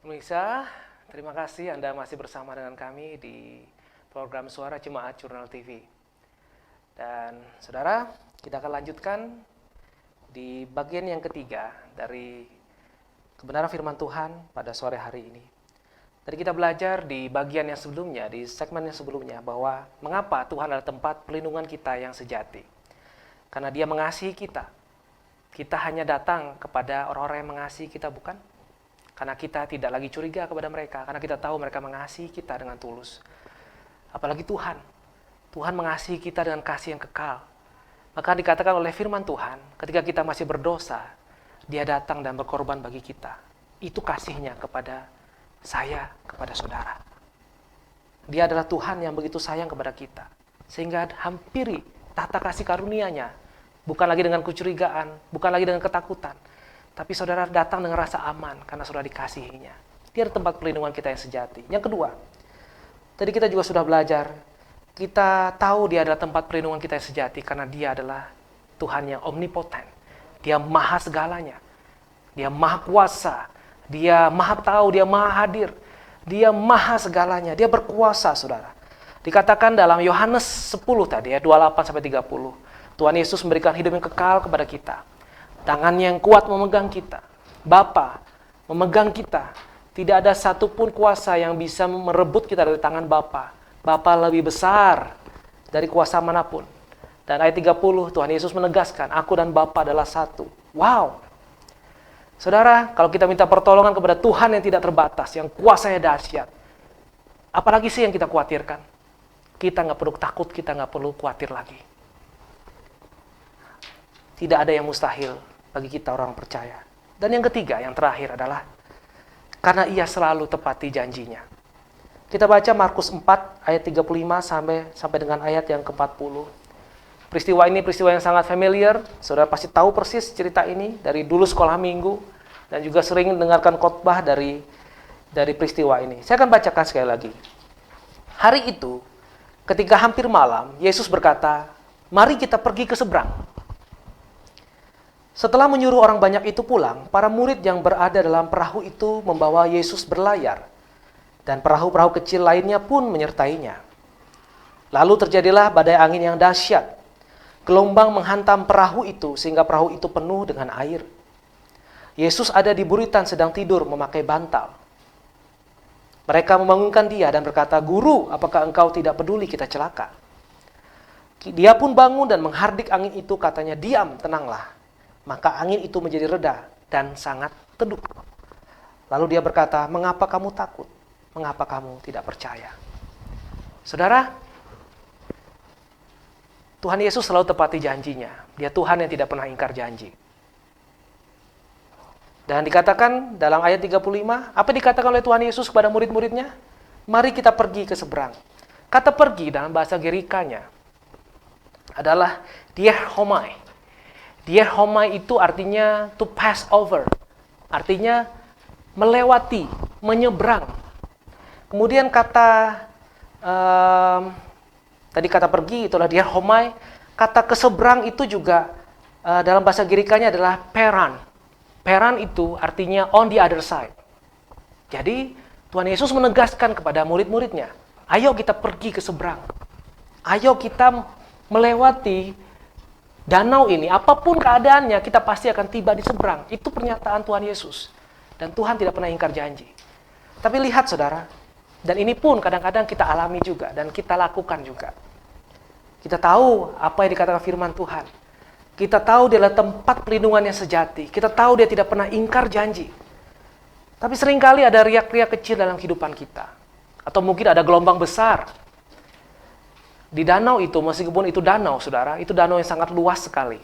Pemirsa, terima kasih Anda masih bersama dengan kami di program Suara Jemaat Jurnal TV. Dan saudara, kita akan lanjutkan di bagian yang ketiga dari kebenaran firman Tuhan pada sore hari ini. Tadi kita belajar di bagian yang sebelumnya, di segmen yang sebelumnya, bahwa mengapa Tuhan adalah tempat perlindungan kita yang sejati. Karena Dia mengasihi kita. Kita hanya datang kepada orang-orang yang mengasihi kita, bukan? Karena kita tidak lagi curiga kepada mereka, karena kita tahu mereka mengasihi kita dengan tulus. Apalagi Tuhan. Tuhan mengasihi kita dengan kasih yang kekal. Maka dikatakan oleh firman Tuhan, ketika kita masih berdosa, Dia datang dan berkorban bagi kita. Itu kasihnya kepada saya, kepada saudara. Dia adalah Tuhan yang begitu sayang kepada kita. Sehingga hampiri tata kasih karunia-Nya. Bukan lagi dengan kecurigaan, bukan lagi dengan ketakutan. Tapi saudara datang dengan rasa aman karena saudara dikasihinya. Dia adalah tempat perlindungan kita yang sejati. Yang kedua, tadi kita juga sudah belajar, kita tahu Dia adalah tempat perlindungan kita yang sejati karena Dia adalah Tuhan yang omnipoten. Dia maha segalanya. Dia maha kuasa. Dia maha tahu, Dia maha hadir. Dia maha segalanya. Dia berkuasa, saudara. Dikatakan dalam Yohanes 10 tadi, 28-30. Tuhan Yesus memberikan hidup yang kekal kepada kita. Tangannya yang kuat memegang kita. Bapa memegang kita. Tidak ada satupun kuasa yang bisa merebut kita dari tangan Bapa. Bapa lebih besar dari kuasa manapun. Dan ayat 30 Tuhan Yesus menegaskan, aku dan Bapa adalah satu. Wow. Saudara, kalau kita minta pertolongan kepada Tuhan yang tidak terbatas, yang kuasanya dahsyat, apalagi sih yang kita khawatirkan? Kita nggak perlu takut, kita nggak perlu khawatir lagi. Tidak ada yang mustahil bagi kita orang percaya. Dan yang ketiga, yang terakhir adalah karena Ia selalu tepati janjinya. Kita baca Markus 4 ayat 35 sampai dengan ayat yang ke-40. Peristiwa ini peristiwa yang sangat familiar. Saudara pasti tahu persis cerita ini dari dulu sekolah minggu dan juga sering mendengarkan khotbah dari peristiwa ini. Saya akan bacakan sekali lagi. Hari itu, ketika hampir malam, Yesus berkata, "Mari kita pergi ke seberang." Setelah menyuruh orang banyak itu pulang, para murid yang berada dalam perahu itu membawa Yesus berlayar, dan perahu-perahu kecil lainnya pun menyertainya. Lalu terjadilah badai angin yang dahsyat. Gelombang menghantam perahu itu sehingga perahu itu penuh dengan air. Yesus ada di buritan sedang tidur memakai bantal. Mereka membangunkan Dia dan berkata, "Guru, apakah engkau tidak peduli kita celaka?" Dia pun bangun dan menghardik angin itu, katanya, "Diam, tenanglah." Maka angin itu menjadi reda dan sangat teduh. Lalu Dia berkata, "Mengapa kamu takut? Mengapa kamu tidak percaya?" Saudara, Tuhan Yesus selalu tepati janjinya. Dia Tuhan yang tidak pernah ingkar janji. Dan dikatakan dalam ayat 35, apa dikatakan oleh Tuhan Yesus kepada murid-muridnya? Mari kita pergi ke seberang. Kata pergi dalam bahasa Gerikanya adalah dierhomai. Dierhomai itu artinya to pass over. Artinya melewati, menyeberang. Kemudian tadi kata pergi itulah dierhomai. Kata keseberang itu juga dalam bahasa Gerikanya adalah peran. Peran itu artinya on the other side. Jadi Tuhan Yesus menegaskan kepada murid-muridnya, ayo kita pergi ke seberang. Ayo kita melewati danau ini, apapun keadaannya, kita pasti akan tiba di seberang. Itu pernyataan Tuhan Yesus. Dan Tuhan tidak pernah ingkar janji. Tapi lihat saudara, dan ini pun kadang-kadang kita alami juga, dan kita lakukan juga. Kita tahu apa yang dikatakan firman Tuhan. Kita tahu Dia adalah tempat perlindungan yang sejati. Kita tahu Dia tidak pernah ingkar janji. Tapi seringkali ada riak-riak kecil dalam kehidupan kita. Atau mungkin ada gelombang besar. Di danau itu, meskipun itu danau, saudara, itu danau yang sangat luas sekali.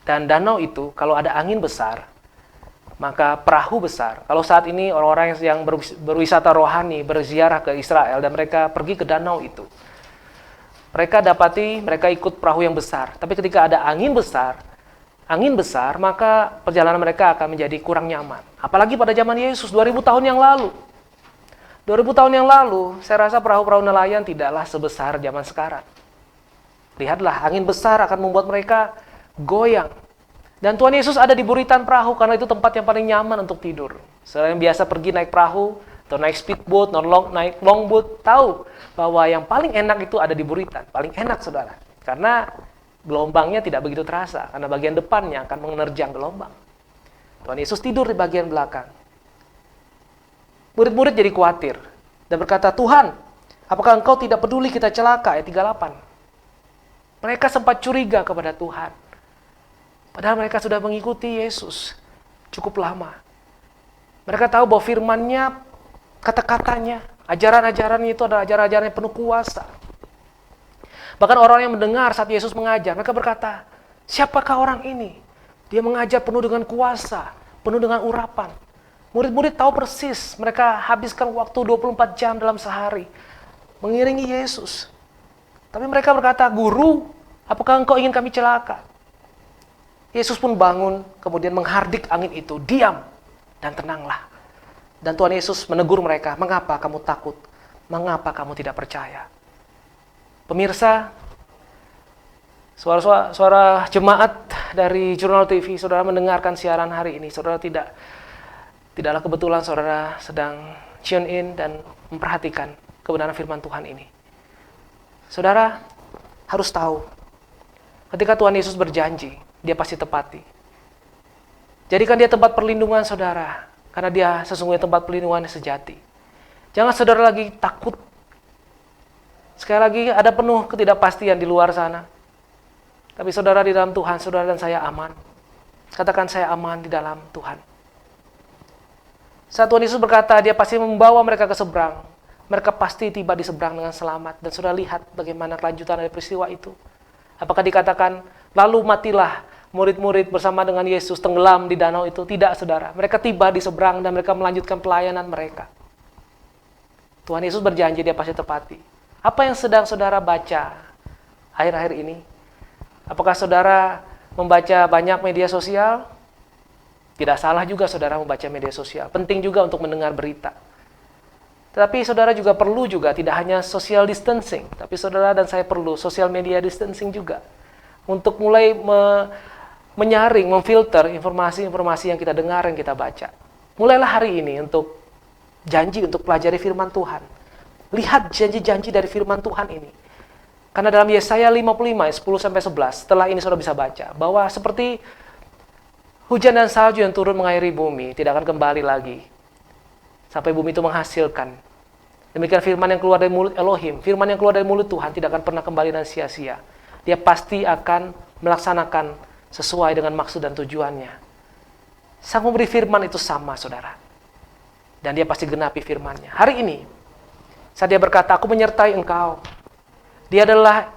Dan danau itu, kalau ada angin besar, maka perahu besar. Kalau saat ini orang-orang yang berwisata rohani, berziarah ke Israel, dan mereka pergi ke danau itu, mereka ikut perahu yang besar. Tapi ketika ada angin besar, maka perjalanan mereka akan menjadi kurang nyaman. Apalagi pada zaman Yesus, 2000 tahun yang lalu. 2000 tahun yang lalu, saya rasa perahu-perahu nelayan tidaklah sebesar zaman sekarang. Lihatlah, angin besar akan membuat mereka goyang. Dan Tuhan Yesus ada di buritan perahu karena itu tempat yang paling nyaman untuk tidur. Saudara yang biasa pergi naik perahu, atau naik speedboat, naik longboat, tahu bahwa yang paling enak itu ada di buritan. Paling enak, saudara. Karena gelombangnya tidak begitu terasa, karena bagian depannya akan menerjang gelombang. Tuhan Yesus tidur di bagian belakang. Murid-murid jadi khawatir dan berkata, Tuhan, apakah engkau tidak peduli kita celaka? Ayat 38. Mereka sempat curiga kepada Tuhan. Padahal mereka sudah mengikuti Yesus cukup lama. Mereka tahu bahwa firman-Nya, kata-katanya, ajaran-ajarannya itu adalah ajaran-ajaran yang penuh kuasa. Bahkan orang yang mendengar saat Yesus mengajar, mereka berkata, siapakah orang ini? Dia mengajar penuh dengan kuasa, penuh dengan urapan. Murid-murid tahu persis, mereka habiskan waktu 24 jam dalam sehari mengiringi Yesus. Tapi mereka berkata, Guru, apakah engkau ingin kami celaka? Yesus pun bangun, kemudian menghardik angin itu, diam dan tenanglah. Dan Tuhan Yesus menegur mereka, mengapa kamu takut? Mengapa kamu tidak percaya? Pemirsa, suara jemaat dari Jurnal TV, saudara mendengarkan siaran hari ini, saudara tidaklah kebetulan saudara sedang tune in dan memperhatikan kebenaran firman Tuhan ini. Saudara harus tahu, ketika Tuhan Yesus berjanji, dia pasti tepati. Jadikan dia tempat perlindungan saudara, karena dia sesungguhnya tempat perlindungan yang sejati. Jangan saudara lagi takut. Sekali lagi ada penuh ketidakpastian di luar sana. Tapi saudara di dalam Tuhan, saudara dan saya aman. Katakan, saya aman di dalam Tuhan. Saat Tuhan Yesus berkata, dia pasti membawa mereka ke seberang. Mereka pasti tiba di seberang dengan selamat. Dan saudara lihat bagaimana kelanjutan dari peristiwa itu. Apakah dikatakan, lalu matilah murid-murid bersama dengan Yesus tenggelam di danau itu? Tidak, saudara. Mereka tiba di seberang dan mereka melanjutkan pelayanan mereka. Tuhan Yesus berjanji, dia pasti tepati. Apa yang sedang saudara baca akhir-akhir ini? Apakah saudara membaca banyak media sosial? Tidak salah juga saudara membaca media sosial. Penting juga untuk mendengar berita. Tetapi saudara juga perlu juga, tidak hanya social distancing, tapi saudara dan saya perlu social media distancing juga. Untuk mulai menyaring, memfilter informasi-informasi yang kita dengar, yang kita baca. Mulailah hari ini untuk janji untuk pelajari firman Tuhan. Lihat janji-janji dari firman Tuhan ini. Karena dalam Yesaya 55, 10-11, setelah ini saudara bisa baca, bahwa seperti hujan dan salju yang turun mengairi bumi, tidak akan kembali lagi. Sampai bumi itu menghasilkan. Demikian firman yang keluar dari mulut Elohim, firman yang keluar dari mulut Tuhan tidak akan pernah kembali dan sia-sia. Dia pasti akan melaksanakan sesuai dengan maksud dan tujuannya. Sang pemberi firman itu sama, saudara. Dan dia pasti genapi firman-Nya. Hari ini, saat dia berkata, aku menyertai engkau. Dia adalah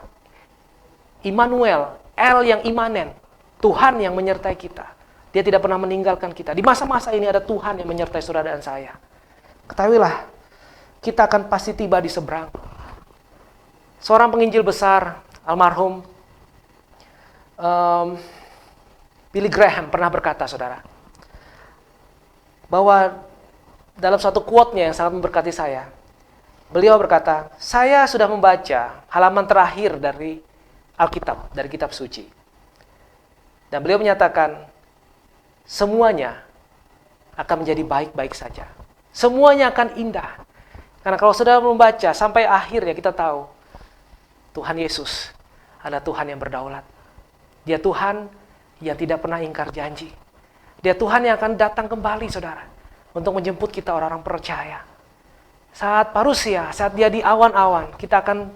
Immanuel, El yang imanen. Tuhan yang menyertai kita. Dia tidak pernah meninggalkan kita. Di masa-masa ini ada Tuhan yang menyertai saudara dan saya. Ketahuilah, kita akan pasti tiba di seberang. Seorang penginjil besar, almarhum Billy Graham pernah berkata, saudara, bahwa dalam satu quote-nya yang sangat memberkati saya, beliau berkata, saya sudah membaca halaman terakhir dari Alkitab, dari kitab suci. Dan beliau menyatakan, semuanya akan menjadi baik-baik saja. Semuanya akan indah. Karena kalau saudara membaca sampai akhir ya kita tahu, Tuhan Yesus adalah Tuhan yang berdaulat. Dia Tuhan yang tidak pernah ingkar janji. Dia Tuhan yang akan datang kembali, saudara, untuk menjemput kita orang-orang percaya. Saat parusia, saat dia di awan-awan, kita akan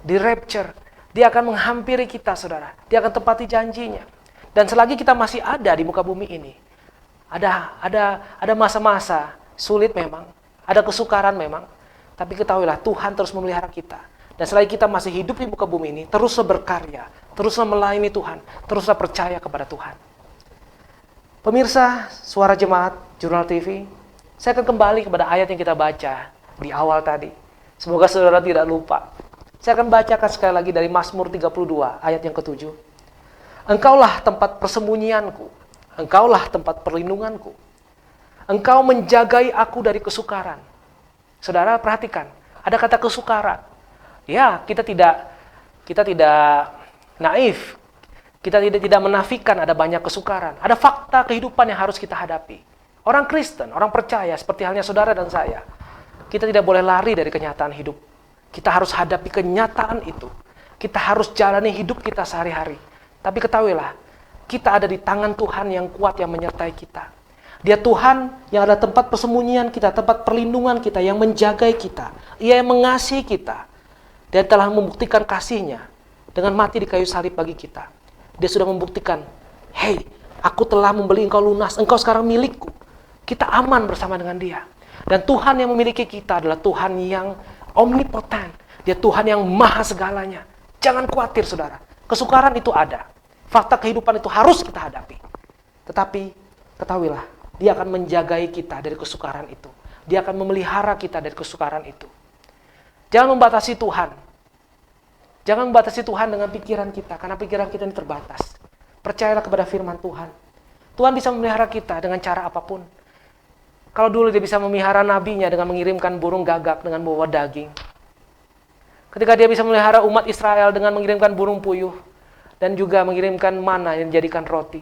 di rapture. Dia akan menghampiri kita, saudara. Dia akan tepati janjinya. Dan selagi kita masih ada di muka bumi ini, ada masa-masa sulit memang, ada kesukaran memang, tapi ketahuilah Tuhan terus memelihara kita. Dan selagi kita masih hidup di muka bumi ini, teruslah berkarya, teruslah melayani Tuhan, teruslah percaya kepada Tuhan. Pemirsa, suara jemaat, Jurnal TV, saya akan kembali kepada ayat yang kita baca di awal tadi. Semoga saudara tidak lupa. Saya akan bacakan sekali lagi dari Mazmur 32, ayat yang ke-7. Engkaulah tempat persembunyianku, engkaulah tempat perlindunganku. Engkau menjagai aku dari kesukaran. Saudara perhatikan, ada kata kesukaran. Ya, kita tidak naif. Kita tidak menafikan ada banyak kesukaran. Ada fakta kehidupan yang harus kita hadapi. Orang Kristen, orang percaya seperti halnya saudara dan saya. Kita tidak boleh lari dari kenyataan hidup. Kita harus hadapi kenyataan itu. Kita harus jalani hidup kita sehari-hari. Tapi ketahuilah, kita ada di tangan Tuhan yang kuat yang menyertai kita. Dia Tuhan yang ada tempat persembunyian kita, tempat perlindungan kita, yang menjaga kita. Ia yang mengasihi kita. Dia telah membuktikan kasih-Nya dengan mati di kayu salib bagi kita. Dia sudah membuktikan, hey, aku telah membeli engkau lunas, engkau sekarang milikku. Kita aman bersama dengan Dia. Dan Tuhan yang memiliki kita adalah Tuhan yang omnipotent. Dia Tuhan yang maha segalanya. Jangan khawatir, saudara. Kesukaran itu ada. Fakta kehidupan itu harus kita hadapi. Tetapi, ketahuilah, Dia akan menjagai kita dari kesukaran itu. Dia akan memelihara kita dari kesukaran itu. Jangan membatasi Tuhan. Jangan membatasi Tuhan dengan pikiran kita, karena pikiran kita ini terbatas. Percayalah kepada firman Tuhan. Tuhan bisa memelihara kita dengan cara apapun. Kalau dulu Dia bisa memelihara nabinya dengan mengirimkan burung gagak dengan bawa daging. Ketika Dia bisa memelihara umat Israel dengan mengirimkan burung puyuh dan juga mengirimkan mana yang dijadikan roti.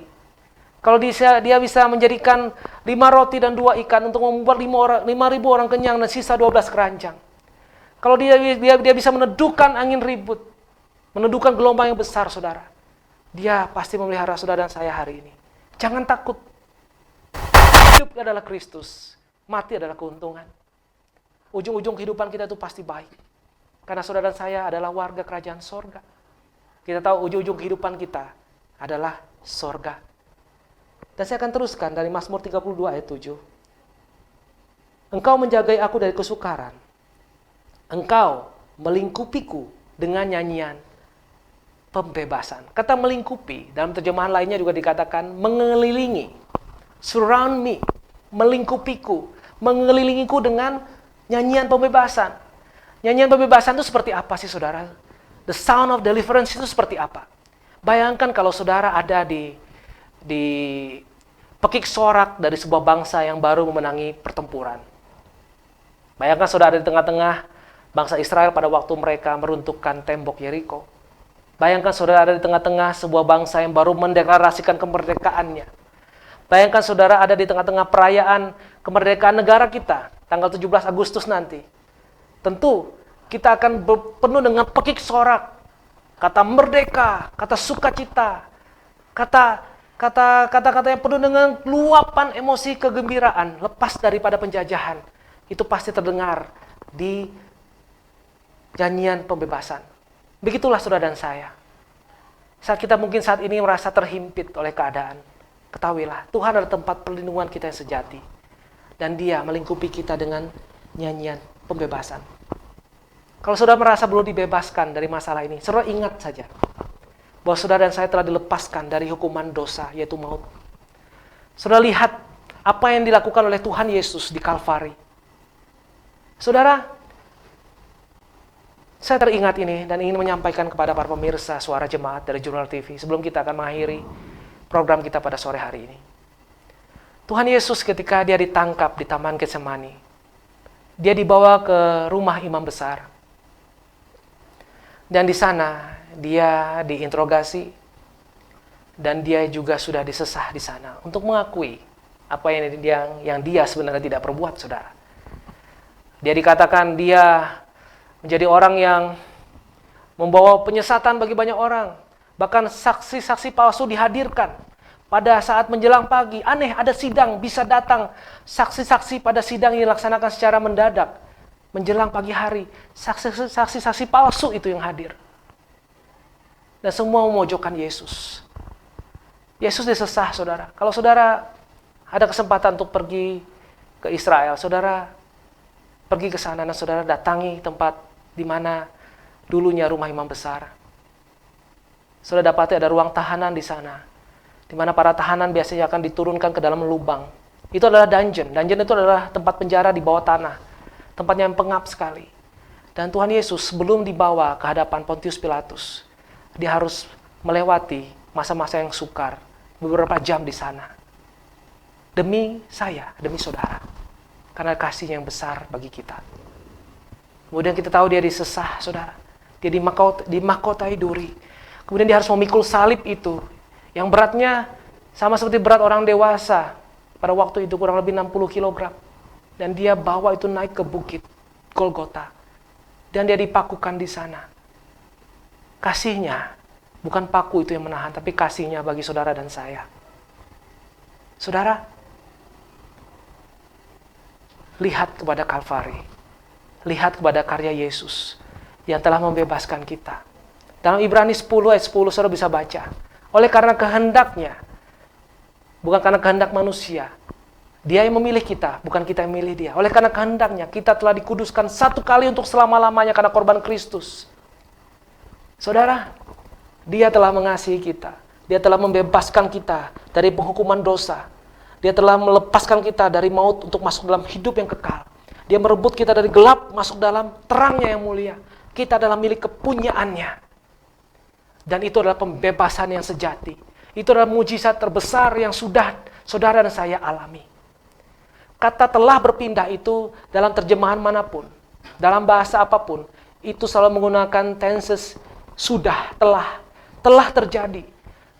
Kalau Dia bisa menjadikan 5 roti dan 2 ikan untuk membuat 5.000 orang kenyang dan sisa 12 keranjang. Kalau dia bisa meneduhkan angin ribut, meneduhkan gelombang yang besar, saudara. Dia pasti memelihara saudara dan saya hari ini. Jangan takut. Hidup adalah Kristus, mati adalah keuntungan. Ujung-ujung kehidupan kita itu pasti baik. Karena saudara dan saya adalah warga kerajaan sorga. Kita tahu ujung-ujung kehidupan kita adalah sorga. Dan saya akan teruskan dari Mazmur 32 ayat 7. Engkau menjagai aku dari kesukaran. Engkau melingkupiku dengan nyanyian pembebasan. Kata melingkupi, dalam terjemahan lainnya juga dikatakan mengelilingi. Surround me, melingkupiku, mengelilingiku dengan nyanyian pembebasan. Nyanyian pembebasan itu seperti apa sih, saudara? The sound of deliverance itu seperti apa? Bayangkan kalau saudara ada di pekik sorak dari sebuah bangsa yang baru memenangi pertempuran. Bayangkan saudara di tengah-tengah bangsa Israel pada waktu mereka meruntuhkan tembok Yeriko. Bayangkan saudara ada di tengah-tengah sebuah bangsa yang baru mendeklarasikan kemerdekaannya. Bayangkan saudara ada di tengah-tengah perayaan kemerdekaan negara kita, tanggal 17 Agustus nanti. Tentu kita akan penuh dengan pekik sorak, kata merdeka, kata sukacita, kata-kata yang penuh dengan luapan emosi kegembiraan, lepas daripada penjajahan. Itu pasti terdengar di nyanyian pembebasan. Begitulah saudara dan saya. Saat kita mungkin saat ini merasa terhimpit oleh keadaan, ketahuilah, Tuhan adalah tempat perlindungan kita yang sejati. Dan Dia melingkupi kita dengan nyanyian pembebasan. Kalau saudara merasa belum dibebaskan dari masalah ini, saudara ingat saja bahwa saudara dan saya telah dilepaskan dari hukuman dosa, yaitu maut. Saudara lihat apa yang dilakukan oleh Tuhan Yesus di Kalvari. Saudara, saya teringat ini dan ingin menyampaikan kepada para pemirsa Suara Jemaat dari Jurnal TV sebelum kita akan mengakhiri program kita pada sore hari ini. Tuhan Yesus ketika Dia ditangkap di Taman Getsemani, Dia dibawa ke rumah imam besar. Dan di sana Dia diinterogasi dan Dia juga sudah disesah di sana untuk mengakui apa yang Dia sebenarnya tidak perbuat, saudara. Dia dikatakan Dia menjadi orang yang membawa penyesatan bagi banyak orang. Bahkan saksi-saksi palsu dihadirkan pada saat menjelang pagi. Aneh, ada sidang bisa datang. Saksi-saksi pada sidang ini dilaksanakan secara mendadak. Menjelang pagi hari, saksi-saksi palsu itu yang hadir. Dan semua memojokkan Yesus. Yesus disesah, saudara. Kalau saudara ada kesempatan untuk pergi ke Israel, saudara pergi ke sana dan saudara datangi tempat di mana dulunya rumah imam besar. Saudara dapati ada ruang tahanan di sana, di mana para tahanan biasanya akan diturunkan ke dalam lubang. Itu adalah dungeon. Dungeon itu adalah tempat penjara di bawah tanah, tempatnya yang pengap sekali. Dan Tuhan Yesus sebelum dibawa ke hadapan Pontius Pilatus, Dia harus melewati masa-masa yang sukar, beberapa jam di sana. Demi saya, demi saudara. Karena kasih yang besar bagi kita. Kemudian kita tahu Dia disesah, saudara. Dia dimahkotai duri. Kemudian Dia harus memikul salib itu. Yang beratnya sama seperti berat orang dewasa. Pada waktu itu kurang lebih 60 kilogram. Dan dia bawa itu naik ke bukit Golgota. Dan dia dipakukan di sana. Kasihnya, bukan paku itu yang menahan, tapi kasihnya bagi saudara dan saya. Saudara, lihat kepada Kalvari. Lihat kepada karya Yesus yang telah membebaskan kita. Dalam Ibrani 10 ayat 10 saudara bisa baca. Oleh karena kehendaknya, bukan karena kehendak manusia, dia yang memilih kita, bukan kita yang memilih dia. Oleh karena kehendaknya, kita telah dikuduskan satu kali untuk selama-lamanya karena korban Kristus. Saudara, dia telah mengasihi kita. Dia telah membebaskan kita dari penghukuman dosa. Dia telah melepaskan kita dari maut untuk masuk dalam hidup yang kekal. Dia merebut kita dari gelap masuk dalam terangnya yang mulia. Kita adalah milik kepunyaannya. Dan itu adalah pembebasan yang sejati. Itu adalah mujizat terbesar yang sudah saudara dan saya alami. Kata telah berpindah itu dalam terjemahan manapun, dalam bahasa apapun, itu selalu menggunakan tenses sudah, telah terjadi.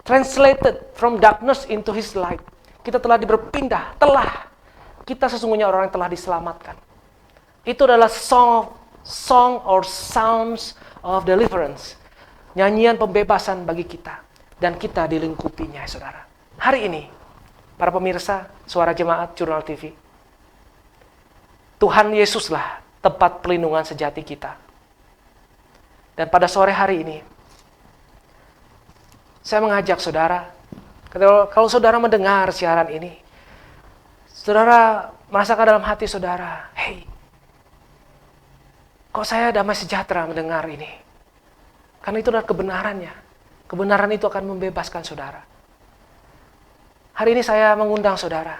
Translated from darkness into his light. Kita telah berpindah, telah. Kita sesungguhnya orang yang telah diselamatkan. Itu adalah song or sounds of deliverance. Nyanyian pembebasan bagi kita. Dan kita dilingkupinya, saudara. Hari ini, para pemirsa, Suara Jemaat Jurnal TV, Tuhan Yesuslah tempat perlindungan sejati kita. Dan pada sore hari ini, saya mengajak saudara, kalau saudara mendengar siaran ini, saudara merasakan dalam hati saudara, hey, kok saya damai sejahtera mendengar ini? Karena itu adalah kebenarannya. Kebenaran itu akan membebaskan saudara. Hari ini saya mengundang saudara.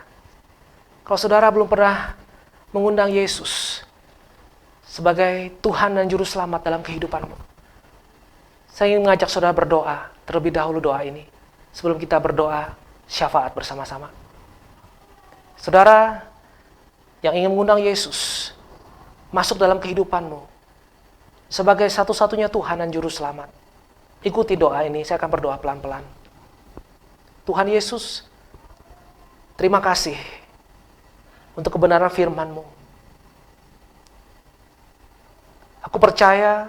Kalau saudara belum pernah mengundang Yesus sebagai Tuhan dan Juru Selamat dalam kehidupanmu, saya ingin mengajak saudara berdoa terlebih dahulu doa ini. Sebelum kita berdoa syafaat bersama-sama. Saudara yang ingin mengundang Yesus masuk dalam kehidupanmu sebagai satu-satunya Tuhan dan Juru Selamat, ikuti doa ini, saya akan berdoa pelan-pelan. Tuhan Yesus, terima kasih untuk kebenaran firman-Mu. Aku percaya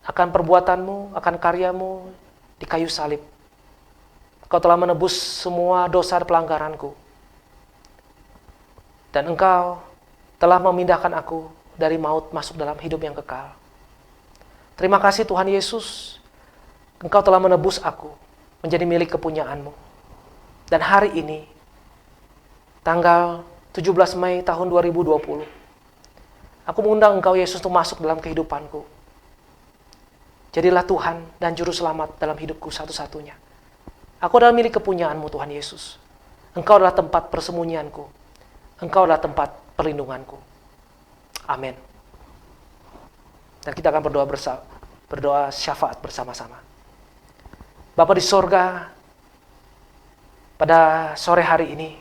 akan perbuatan-Mu, akan karya-Mu di kayu salib. Engkau telah menebus semua dosa dan pelanggaranku. Dan Engkau telah memindahkan aku dari maut masuk dalam hidup yang kekal. Terima kasih Tuhan Yesus, Engkau telah menebus aku menjadi milik kepunyaan-Mu. Dan hari ini, tanggal 17 Mei tahun 2020, aku mengundang Engkau Yesus untuk masuk dalam kehidupanku. Jadilah Tuhan dan Juru Selamat dalam hidupku satu-satunya. Aku adalah milik kepunyaan-Mu Tuhan Yesus. Engkau adalah tempat persembunyianku. Engkau adalah tempat perlindunganku. Amin. Dan kita akan berdoa syafaat bersama-sama. Bapa di sorga, pada sore hari ini,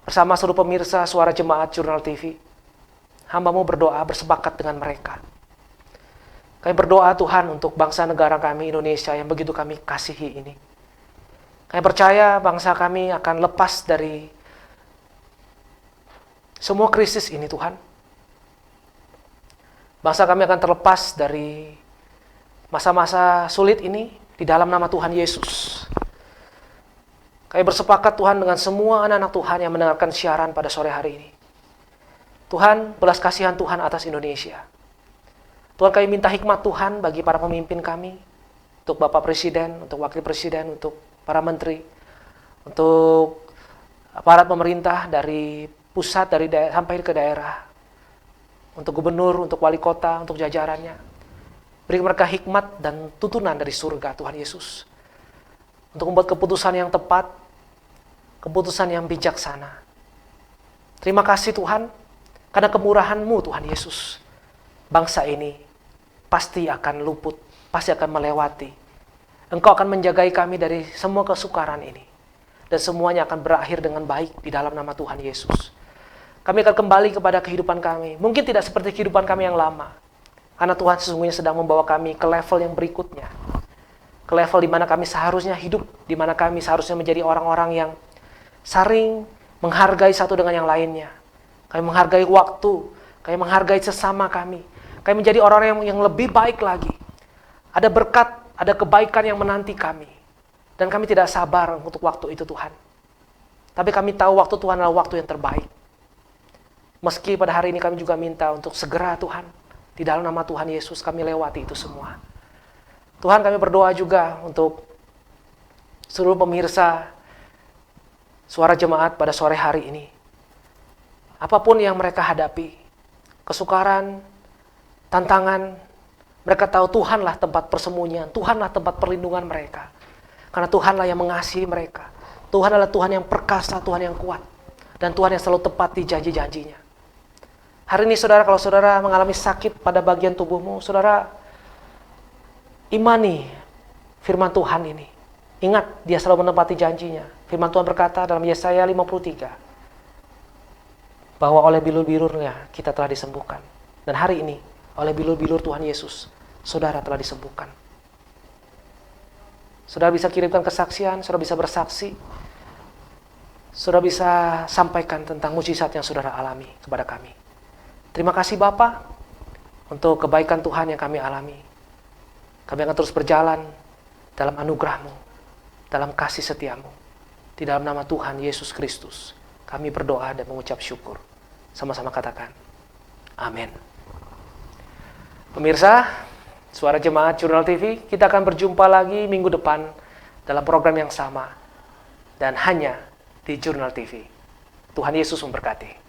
bersama seluruh pemirsa Suara Jemaat Jurnal TV, hamba-Mu berdoa bersepakat dengan mereka. Kami berdoa Tuhan untuk bangsa negara kami Indonesia yang begitu kami kasihi ini. Kami percaya bangsa kami akan lepas dari semua krisis ini Tuhan. Bangsa kami akan terlepas dari masa-masa sulit ini di dalam nama Tuhan Yesus. Kami bersepakat Tuhan dengan semua anak-anak Tuhan yang mendengarkan siaran pada sore hari ini. Tuhan, belas kasihan Tuhan atas Indonesia. Tuhan, kami minta hikmat Tuhan bagi para pemimpin kami, untuk Bapak Presiden, untuk Wakil Presiden, untuk para menteri, untuk aparat pemerintah dari pusat, dari sampai ke daerah, untuk gubernur, untuk wali kota, untuk jajarannya. Beri mereka hikmat dan tuntunan dari surga Tuhan Yesus, untuk membuat keputusan yang tepat, keputusan yang bijaksana. Terima kasih Tuhan, karena kemurahan-Mu Tuhan Yesus, bangsa ini pasti akan luput, pasti akan melewati. Engkau akan menjagai kami dari semua kesukaran ini. Dan semuanya akan berakhir dengan baik di dalam nama Tuhan Yesus. Kami akan kembali kepada kehidupan kami. Mungkin tidak seperti kehidupan kami yang lama. Karena Tuhan sesungguhnya sedang membawa kami ke level yang berikutnya. Ke level di mana kami seharusnya hidup. Di mana kami seharusnya menjadi orang-orang yang saling menghargai satu dengan yang lainnya. Kami menghargai waktu, kami menghargai sesama kami. Kami menjadi orang-orang yang lebih baik lagi. Ada berkat, ada kebaikan yang menanti kami. Dan kami tidak sabar untuk waktu itu Tuhan. Tapi kami tahu waktu Tuhan adalah waktu yang terbaik. Meski pada hari ini kami juga minta untuk segera Tuhan. Di dalam nama Tuhan Yesus kami lewati itu semua. Tuhan, kami berdoa juga untuk seluruh pemirsa Suara Jemaat pada sore hari ini. Apapun yang mereka hadapi, kesukaran, tantangan, mereka tahu Tuhanlah tempat persembunyian, Tuhanlah tempat perlindungan mereka. Karena Tuhanlah yang mengasihi mereka. Tuhan adalah Tuhan yang perkasa, Tuhan yang kuat. Dan Tuhan yang selalu tepat di janji-janjinya. Hari ini saudara, kalau saudara mengalami sakit pada bagian tubuhmu, saudara imani firman Tuhan ini. Ingat, dia selalu menepati janjinya. Firman Tuhan berkata dalam Yesaya 53, bahwa oleh bilur-bilurnya kita telah disembuhkan. Dan hari ini, oleh bilur-bilur Tuhan Yesus, saudara telah disembuhkan. Saudara bisa kirimkan kesaksian, saudara bisa bersaksi, saudara bisa sampaikan tentang mujizat yang saudara alami kepada kami. Terima kasih Bapa untuk kebaikan Tuhan yang kami alami. Kami akan terus berjalan dalam anugerah-Mu, dalam kasih setia-Mu. Di dalam nama Tuhan Yesus Kristus, kami berdoa dan mengucap syukur. Sama-sama katakan, amin. Pemirsa, Suara Jemaat Jurnal TV, kita akan berjumpa lagi minggu depan dalam program yang sama. Dan hanya di Jurnal TV. Tuhan Yesus memberkati.